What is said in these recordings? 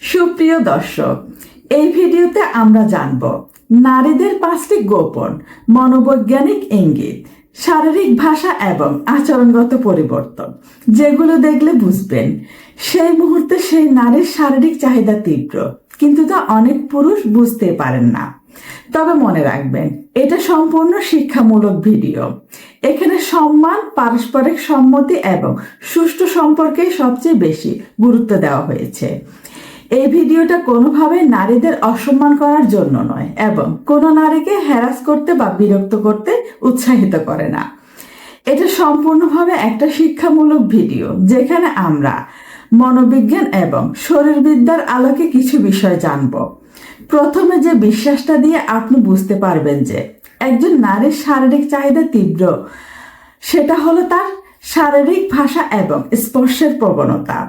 সুপ্রিয় দর্শক, এই ভিডিওতে আমরা জানব নারীদের 5টি গোপন মনোবৈজ্ঞানিক ইঙ্গিত, শারীরিক ভাষা এবং আচরণগত পরিবর্তন, যেগুলো দেখলে বুঝবেন সেই মুহূর্তে সেই নারীর শারীরিক চাহিদা তীব্র, কিন্তু তা অনেক পুরুষ বুঝতে পারেন না। তবে মনে রাখবেন, এটা সম্পূর্ণ শিক্ষামূলক ভিডিও। এখানে সম্মান, পারস্পরিক সম্মতি এবং সুষ্ঠু সম্পর্কে সবচেয়ে বেশি গুরুত্ব দেওয়া হয়েছে। এই ভিডিওটা কোনোভাবে নারীদের অসম্মান করার জন্য নয় এবং কোনো নারীকে হ্যারাস করতে বা বিরক্ত করতে উৎসাহিত করে না। এটা সম্পূর্ণভাবে একটা শিক্ষামূলক ভিডিও, যেখানে আমরা মনোবিজ্ঞান এবং শরীরবিদ্যার আলোকে কিছু বিষয় জানব। প্রথমে যে বিশ্বাসটা দিয়ে আপনি বুঝতে পারবেন যে একজন নারীর শারীরিক চাহিদা তীব্র, সেটা হলো তার শারীরিক ভাষা এবং স্পর্শের প্রবণতা।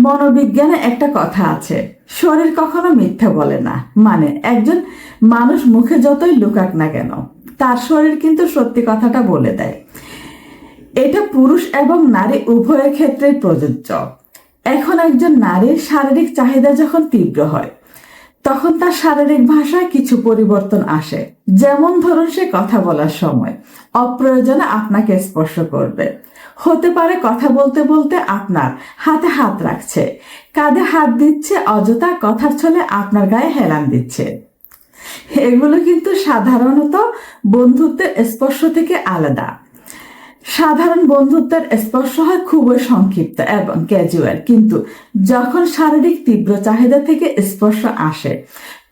মনোবিজ্ঞানে একটা কথা আছে, শরীর কখনো মিথ্যা বলে না। মানে একজন মানুষ মুখে যতই লুকাক না কেন, তার শরীর কিন্তু সত্যি কথাটা বলে দেয়। এটা পুরুষ এবং নারী উভয়ের ক্ষেত্রেই প্রযোজ্য। এখন একজন নারীর শারীরিক চাহিদা যখন তীব্র হয়, তখন তার শারীরিক ভাষায় কিছু পরিবর্তন আসে। যেমন ধরুন, সে কথা বলার সময় অপ্রয়োজনে আপনাকে স্পর্শ করবে। হতে পারে কথা বলতে বলতে আপনার হাতে হাত রাখছে, কাঁধে হাত দিচ্ছে, অযথা কথার ছলে আপনার গায়ে হেলান দিচ্ছে। এগুলো কিন্তু সাধারণত বন্ধুত্বের স্পর্শ থেকে আলাদা। সাধারণ বন্ধুত্বের স্পর্শ হয় খুবই সংক্ষিপ্ত এবং ক্যাজুয়াল, কিন্তু যখন শারীরিক তীব্র চাহিদা থেকে স্পর্শ আসে,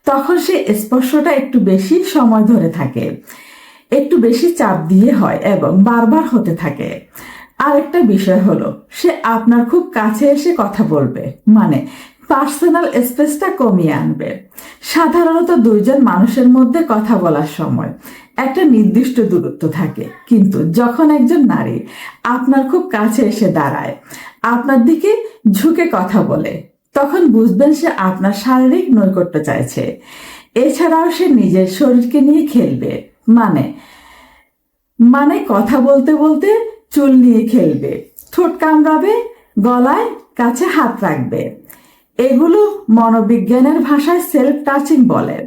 তখন সেই স্পর্শটা একটু বেশি সময় ধরে থাকে, একটু বেশি চাপ দিয়ে হয় এবং বারবার হতে থাকে। আরেকটা বিষয় হলো, সে আপনার খুব কাছে এসে কথা বলবে, মানে পার্সোনাল স্পেসটা কমিয়ে আনবে। সাধারণত দুইজন মানুষের মধ্যে কথা বলার সময় একটা নির্দিষ্ট দূরত্ব থাকে, কিন্তু যখন একজন নারী আপনার খুব কাছে এসে দাঁড়ায়, আপনার দিকে ঝুঁকে কথা বলে, তখন বুঝবেন সে আপনার শারীরিক নৈকট্য চাইছে। এছাড়াও সে নিজের শরীরকে নিয়ে খেলবে, মানে কথা বলতে বলতে চুল নিয়ে খেলবে, ঠোঁট কামড়াবে, গলায় কাছে হাত রাখবে। এগুলো মনোবিজ্ঞানের ভাষায় সেলফ টাচিং বলে।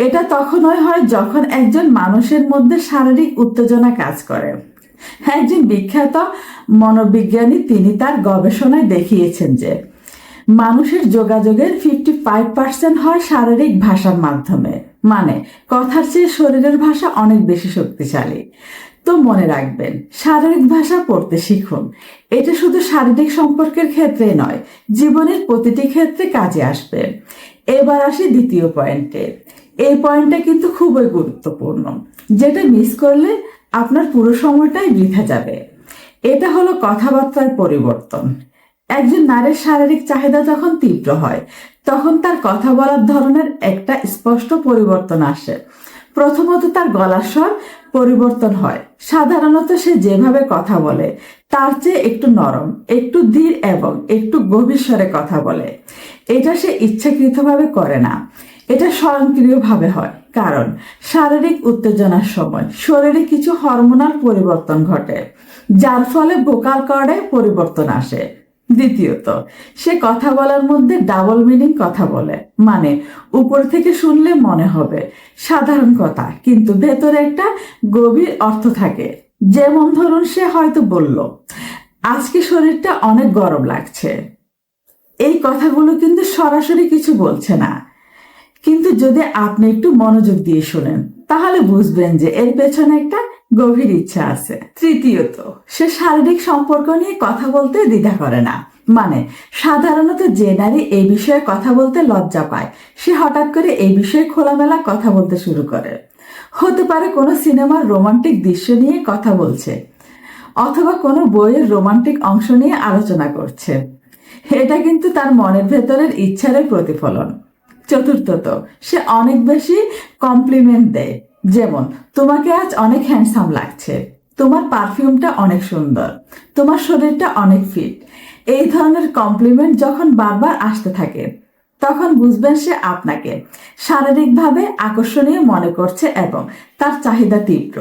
এটা তখনই হয় যখন একজন মানুষের মধ্যে শারীরিক উত্তেজনা কাজ করে। একজন বিখ্যাত মনোবিজ্ঞানী তিনি তার গবেষণায় দেখিয়েছেন যে মানুষের যোগাযোগের 55% হয় শারীরিক ভাষার মাধ্যমে। মানে কথার চেয়ে শরীরের ভাষা অনেক বেশি শক্তিশালী। তো মনে রাখবেন, শারীরিক ভাষা পড়তে শিখুন। এটা শুধু শারীরিক সম্পর্কের ক্ষেত্রে নয়, জীবনের প্রতিটি ক্ষেত্রে কাজে আসবে। এবার আসি দ্বিতীয় পয়েন্টে। এই পয়েন্টটা কিন্তু খুবই গুরুত্বপূর্ণ, যেটা মিস করলে আপনার পুরো সময়টাই বৃথা যাবে। এটা হলো কথাবার্তার পরিবর্তন। একজন নারীর শারীরিক চাহিদা যখন তীব্র হয়, তখন তার কথা বলার ধরনের একটা স্পষ্ট পরিবর্তন আসে। প্রথমত তার গলার স্বর পরিবর্তন হয়। সাধারণত সে যেভাবে কথা বলে তার চেয়ে একটু নরম, একটু ধীর এবং একটু গভীর স্বরে কথা বলে। এটা সে ইচ্ছাকৃতভাবে করে না, এটা স্বয়ংক্রিয়ভাবে হয়, কারণ শারীরিক উত্তেজনার সময় শরীরে কিছু হরমোনাল পরিবর্তন ঘটে, যার ফলে ভোকাল কর্ডে পরিবর্তন আসে। দ্বিতীয়ত, সে কথা বলার মধ্যে ডাবল মিনিং কথা বলে। মানে উপর থেকে শুনলে মনে হবে সাধারণ কথা, কিন্তু ভেতরে একটা গভীর অর্থ থাকে। যেমন ধরুন, সে হয়তো বলল, আজকে শরীরটা অনেক গরম লাগছে। এই কথাগুলো কিন্তু সরাসরি কিছু বলছে না, কিন্তু যদি আপনি একটু মনোযোগ দিয়ে শোনেন, তাহলে বুঝবেন যে এর পেছনে একটা গভীর ইচ্ছা আছে। তৃতীয়ত, সে শারীরিক সম্পর্ক নিয়ে কথা বলতে দ্বিধা করে না। মানে সাধারণত যে নারী এই বিষয়ে কথা বলতে লজ্জা পায়, সে হঠাৎ করে এই বিষয়ে খোলামেলা কথা বলতে শুরু করে। হতে পারে কোনো সিনেমার রোমান্টিক দৃশ্য নিয়ে কথা বলছে, অথবা কোনো বইয়ের রোমান্টিক অংশ নিয়ে আলোচনা করছে। এটা কিন্তু তার মনের ভেতরের ইচ্ছারই প্রতিফলন। চতুর্থত, সে অনেক বেশি কমপ্লিমেন্ট দেয়। যেমন, তোমাকে আজ অনেক হ্যান্ডসাম লাগছে, তোমার পারফিউমটা অনেক সুন্দর, তোমার শরীরটা অনেক ফিট। এই ধরনের কমপ্লিমেন্ট যখন বারবার আসতে থাকে, তখন বুঝবেন সে আপনাকে শারীরিকভাবে আকর্ষণীয় মনে করছে এবং তার চাহিদা তীব্র।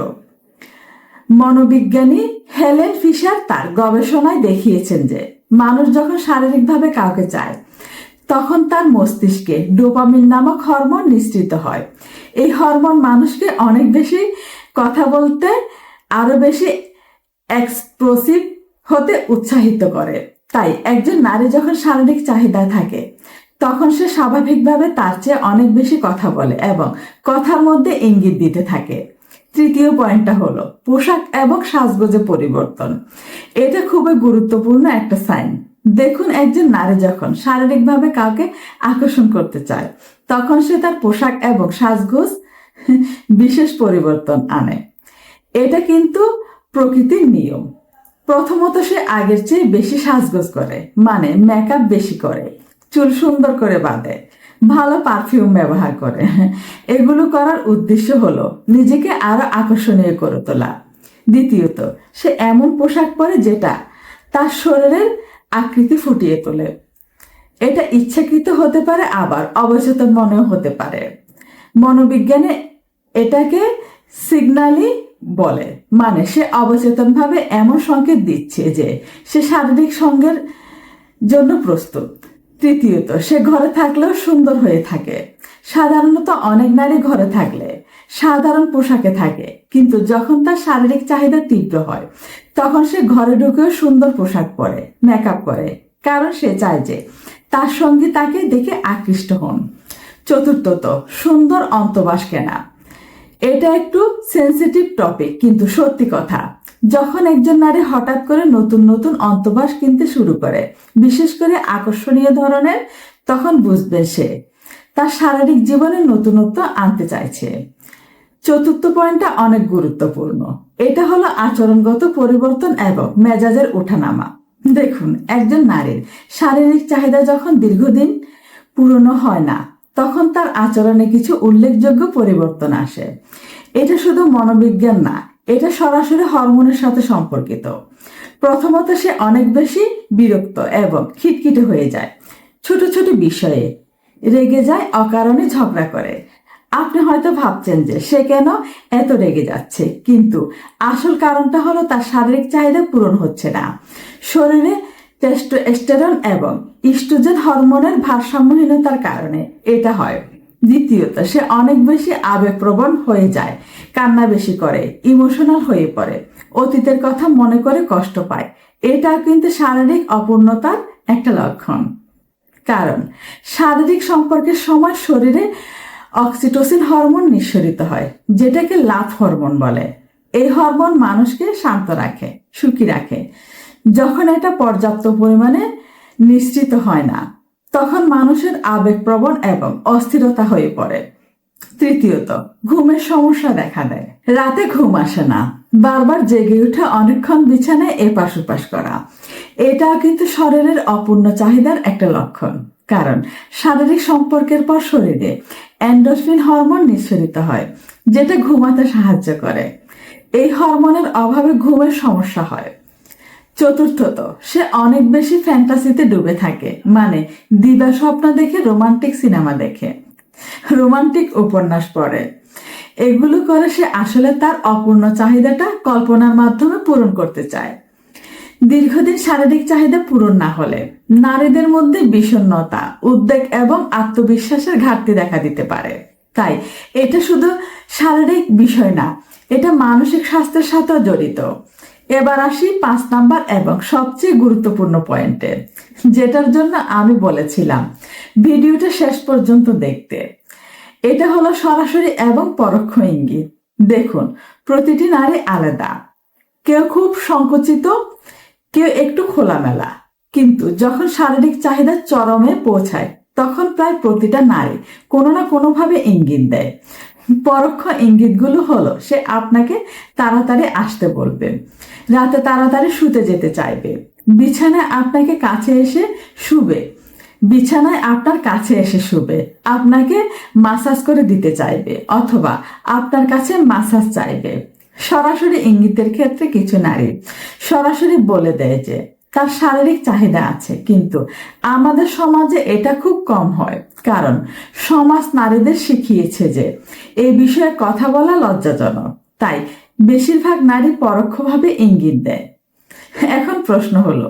মনোবিজ্ঞানী হেলেন ফিশার তার গবেষণায় দেখিয়েছেন যে মানুষ যখন শারীরিকভাবে কাউকে চায়, তখন তার মস্তিষ্কে ডোপামিন নামক হরমোন নিঃসৃত হয়। এই হরমোন মানুষকে অনেক বেশি কথা বলতে, আরো বেশি এক্সপ্রেসিভ হতে উৎসাহিত করে। তাই একজন নারী যখন শারীরিক চাহিদা থাকে তখন সে স্বাভাবিকভাবে তার চেয়ে অনেক বেশি কথা বলে এবং কথার মধ্যে ইঙ্গিত দিতে থাকে। তৃতীয় পয়েন্টটা হলো পোশাক এবং সাজগোজে পরিবর্তন। এটা খুবই গুরুত্বপূর্ণ একটা সাইন। দেখুন, একজন নারী যখন শারীরিকভাবে কাউকে আকর্ষণ করতে চায় তখন সে তার পোশাক এবং সাজগোজ বিশেষ পরিবর্তন আনে। এটা কিন্তু প্রকৃতির নিয়ম। প্রথমত সে আগের চেয়ে বেশি সাজগোজ করে, মানে মেকআপ বেশি করে, চুল সুন্দর করে বাঁধে, ভালো পারফিউম ব্যবহার করে। এগুলো করার উদ্দেশ্য হলো নিজেকে আরো আকর্ষণীয় করে তোলা। দ্বিতীয়ত, সে এমন পোশাক পরে যেটা তার শরীরের আকৃতি ফুটিয়ে তোলে। এটা ইচ্ছাকৃত হতে পারে, আবার অবচেতন মনেও হতে পারে। মনোবিজ্ঞানে এটাকে সিগন্যালি বলে, মানে সে অবচেতনভাবে এমন সংকেত দিচ্ছে যে সে শারীরিক সঙ্গের জন্য প্রস্তুত। তৃতীয়ত, সে ঘরে থাকলেও সুন্দর হয়ে থাকে। সাধারণত অনেক নারী ঘরে থাকলে সাধারণ পোশাকে থাকে, কিন্তু যখন তার শারীরিক চাহিদা তীব্র হয় তখন সে ঘরে ঢুকেও সুন্দর পোশাক পরে, মেকআপ করে, কারণ সে চায় যে তার সঙ্গী তাকে দেখে আকৃষ্ট হন। চতুর্থত, সুন্দর অন্তর্বাস কেনা। এটা একটু সেন্সিটিভ টপিক, কিন্তু সত্যি কথা। যখন একজন নারী হঠাৎ করে নতুন নতুন অন্তর্বাস কিনতে শুরু করে, বিশেষ করে আকর্ষণীয় ধরনের, তখন বুঝবে সে তার শারীরিক জীবনে নতুনত্ব আনতে চাইছে। চতুর্থ পয়েন্টটা অনেক গুরুত্বপূর্ণ। এটা হলো আচরণগত পরিবর্তন এবং মেজাজের ওঠানামা। দেখুন, একজন নারীর শারীরিক চাহিদা যখন দীর্ঘদিন পূরণ হয় না তখন তার আচরণে কিছু উল্লেখযোগ্য পরিবর্তন আসে। এটা শুধু মনোবিজ্ঞান না, এটা সরাসরি হরমোনের সাথে সম্পর্কিত। প্রথমত, সে অনেক বেশি বিরক্ত এবং খিটখিটে হয়ে যায়। ছোট ছোট বিষয়ে রেগে যায়, অকারণে ঝগড়া করে। আপনি হয়তো ভাবছেন যে সে কেন এত রেগে যাচ্ছে, কিন্তু আসল কারণটা হলো তার শারীরিক চাহিদা পূরণ হচ্ছে না। শরীরে টেস্টোস্টেরন এবং ইস্ট্রোজেন হরমোনের ভারসাম্যহীনতার কারণে এটা হয়। দ্বিতীয়ত, সে অনেক বেশি আবেগপ্রবণ হয়ে যায়, কান্না বেশি করে, ইমোশনাল হয়ে পড়ে, অতীতের কথা মনে করে কষ্ট পায়। এটা কিন্তু শারীরিক অপূর্ণতার একটা লক্ষণ। কারণ শারীরিক সম্পর্কের সময় শরীরে অক্সিটোসিন হরমোন নিঃসরিত হয়, যেটাকে লাভ হরমোন বলে। এই হরমোন মানুষকে শান্ত রাখে, সুখী রাখে। যখন এটা পর্যাপ্ত পরিমাণে নিঃসৃত হয় না তখন মানুষের আবেগপ্রবণ এবং অস্থিরতা হয়ে পড়ে। তৃতীয়ত, ঘুমের সমস্যা দেখা দেয়। রাতে ঘুম আসে না, বারবার জেগে উঠে অনেকক্ষণ বিছানায় এপাশ ওপাশ করা। এটাও কিন্তু শরীরের অপূর্ণ চাহিদার একটা লক্ষণ। কারণ শারীরিক সম্পর্কের পর শরীরে এন্ডোরফিন হরমোন নিঃসরিত হয়, যেটা ঘুমাতে সাহায্য করে। এই হরমোনের অভাবে ঘুমের সমস্যা হয়। চতুর্থত, সে অনেক বেশি ফ্যান্টাসিতে ডুবে থাকে, মানে দিবা স্বপ্ন দেখে, রোমান্টিক সিনেমা দেখে, রোমান্টিক উপন্যাস পড়ে। এগুলো করে সে আসলে তার অপূর্ণ চাহিদাটা কল্পনার মাধ্যমে পূরণ করতে চায়। দীর্ঘদিন শারীরিক চাহিদা পূরণ না হলে নারীদের মধ্যে বিষণ্ণতা, উদ্বেগ এবং আত্মবিশ্বাসের ঘাটতি দেখা দিতে পারে। তাই এটা শুধু শারীরিক বিষয় না, এটা মানসিক স্বাস্থ্যের সাথেও জড়িত। এবার আসি 5 নাম্বার এবং সবচেয়ে গুরুত্বপূর্ণ পয়েন্টে, যেটার জন্য আমি বলেছিলাম ভিডিওটা শেষ পর্যন্ত দেখতে। এটা হলো সরাসরি এবং পরোক্ষ ইঙ্গিত। দেখুন, প্রতিটি নারী আলাদা। কেউ খুব সংকুচিত, কেউ একটু খোলামেলা, কিন্তু যখন শারীরিক চাহিদা চরমে পৌঁছায় তখন প্রায় প্রতিটা নারী কোনো না কোনোভাবে ইঙ্গিত দেয়। পরোক্ষ ইঙ্গিতগুলো হলো সে আপনাকে তাড়াতাড়ি আসতে বলবে, রাতে তাড়াতাড়ি শুতে যেতে চাইবে, বিছানায় আপনাকে কাছে এসে শুবে, বিছানায় আপনার কাছে এসে শুবে, আপনাকে মাসাজ করে দিতে চাইবে, অথবা আপনার কাছে মাসাজ চাইবে। সরাসরি ইঙ্গিতের ক্ষেত্রে কিছু নারী সরাসরি বলে দেয় যে তার শারীরিক চাহিদা আছে, কিন্তু আমাদের সমাজে এটা খুব কম হয়। কারণ সমাজ নারীদের শিখিয়েছে যে এই বিষয়ে কথা বলা লজ্জাজনক। তাই বেশিরভাগ নারী পরোক্ষভাবে ইঙ্গিত দেয়। এখন প্রশ্ন হলো,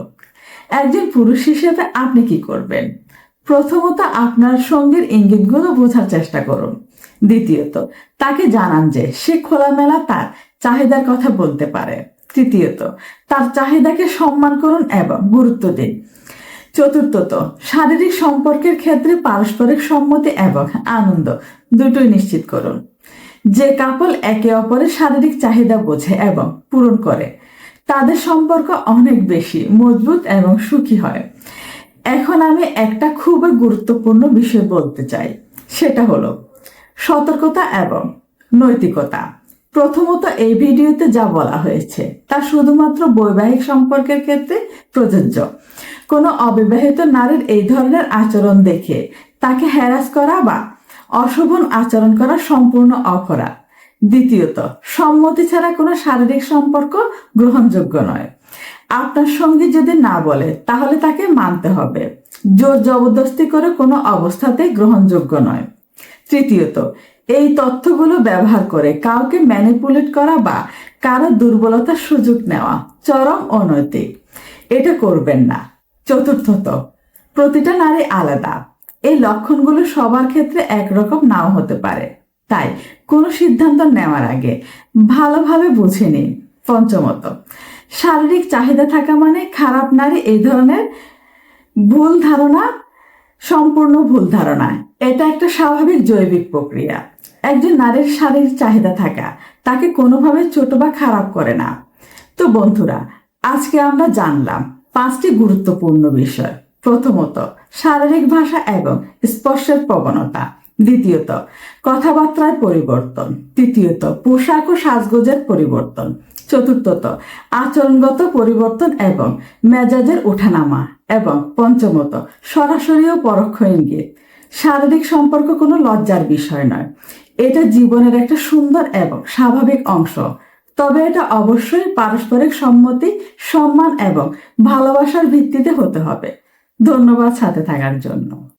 একজন পুরুষ হিসেবে আপনি কি করবেন? প্রথমত আপনার সঙ্গীর ইঙ্গিতগুলো বোঝার চেষ্টা করুন। দ্বিতীয়ত, তাকে জানান যে সে খোলামেলা তার চাহিদার কথা বলতে পারে। তৃতীয়ত, তার চাহিদাকে সম্মান করুন এবং গুরুত্ব দিন। চতুর্থত, শারীরিক সম্পর্কের ক্ষেত্রে পারস্পরিক সম্মতি এবং আনন্দ দুটোই নিশ্চিত করুন। যে কাপল একে অপরের শারীরিক চাহিদা বোঝে এবং পূরণ করে তাদের সম্পর্ক অনেক বেশি মজবুত এবং সুখী হয়। এখন আমি একটা খুবই গুরুত্বপূর্ণ বিষয় বলতে চাই, সেটা হলো সতর্কতা এবং নৈতিকতা। প্রথমত, এই ভিডিওতে যা বলা হয়েছে তা শুধুমাত্র বৈবাহিক সম্পর্কের ক্ষেত্রে প্রযোজ্য। কোনো অবিবাহিত নারীর এই ধরনের আচরণ দেখে তাকে হ্যারাস করা বা অশোভন আচরণ করা সম্পূর্ণ অপরাধ। দ্বিতীয়ত, সম্মতি ছাড়া কোনো শারীরিক সম্পর্ক গ্রহণযোগ্য নয়। আপনার সঙ্গী যদি না বলে তাহলে তাকে মানতে হবে। জোর জবরদস্তি করে কোনো অবস্থাতেই গ্রহণযোগ্য নয়। তৃতীয়ত, এই তথ্যগুলো ব্যবহার করে কাউকে ম্যানিপুলেট করা বা কারো দুর্বলতার সুযোগ নেওয়া চরম অনৈতিক। এটা করবেন না। চতুর্থত, প্রতিটা নারী আলাদা। এই লক্ষণগুলো সবার ক্ষেত্রে একরকম নাও হতে পারে, তাই কোনো সিদ্ধান্ত নেওয়ার আগে ভালোভাবে বুঝে নিন। পঞ্চমত, শারীরিক চাহিদা থাকা মানে খারাপ নারী, এই ধরনের ভুল ধারণা সম্পূর্ণ ভুল ধারণা। এটা একটা স্বাভাবিক জৈবিক প্রক্রিয়া। একজন নারীর শারীরিক চাহিদা থাকা তাকে কোনোভাবে ছোট বা খারাপ করে না। তো বন্ধুরা, আজকে আমরা জানলাম 5টি গুরুত্বপূর্ণ বিষয়। প্রথমত, শারীরিক ভাষা এবং স্পর্শের প্রবণতা। দ্বিতীয়ত, কথাবার্তার পরিবর্তন। তৃতীয়ত, পোশাক ও সাজগোজের পরিবর্তন। চতুর্থত, আচরণগত পরিবর্তন এবং মেজাজের ওঠানামা। এবং পঞ্চমত, সরাসরি ও পরোক্ষ ইঙ্গিত। শারীরিক সম্পর্ক কোনো লজ্জার বিষয় নয়, এটা জীবনের একটা সুন্দর এবং স্বাভাবিক অংশ। তবে এটা অবশ্যই পারস্পরিক সম্মতি, সম্মান এবং ভালোবাসার ভিত্তিতে হতে হবে। ধন্যবাদ সাথে থাকার জন্য।